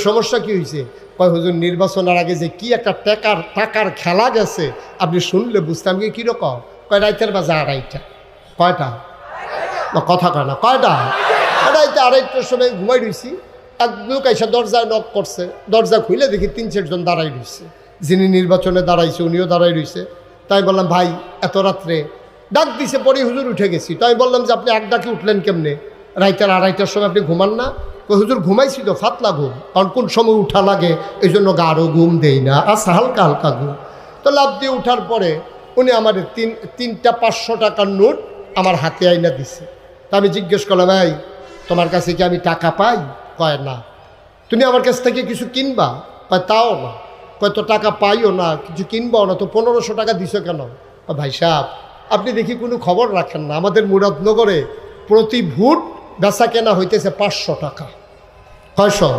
সমস্যা কি হয়েছে? কয় হুজুর নির্বাচনের আগে যে কি একটা টাকার খেলা গেছে আপনি শুনলে বুঝতাম কি কীরকম। কয় রাইতের বাজে 2:30। কয়টা? কথা কয় না, কয়টা? রাইতে 2:30টার সময় ঘুমাই রয়েছি। এক লোক এসে দরজায় নক করছে, দরজা খুলে দেখি 3-4 জন দাঁড়াই রয়েছে। যিনি নির্বাচনে দাঁড়াইছে উনিও দাঁড়াই রয়েছে। তাই বললাম ভাই এত রাত্রে ডাক দিছে, পরে হুজুর উঠে গেছি। তাই বললাম যে আপনি এক ডাকে উঠলেন কেমনে? রাইতের 2:30টার সময় আপনি ঘুমান না? হুজুর ঘুমাইছি তো, ফাতলা ঘুম, কারণ কোন সময় উঠা লাগে এই জন্য গাঢ় ঘুম দেই না, আচ্ছা হালকা হালকা ঘুম। তো লাভ দিয়ে উঠার পরে উনি আমার তিনটা 500 টাকার নোট আমার হাতে আইনা দিছে। তা আমি জিজ্ঞেস করলাম ভাই তোমার কাছে কি আমি টাকা পাই? কয় না। তুমি আমার কাছ থেকে কিছু কিনবা? কয় তাও না। কয় তো টাকা পাইও না, কিছু কিনবাও না, তো 1500 টাকা দিছো কেন? ভাই সাহেব আপনি দেখি কোনো খবর রাখেন না, আমাদের মুরাদনগরে প্রতি ভোট বেচা কেনা হইতেছে 500 টাকা। 600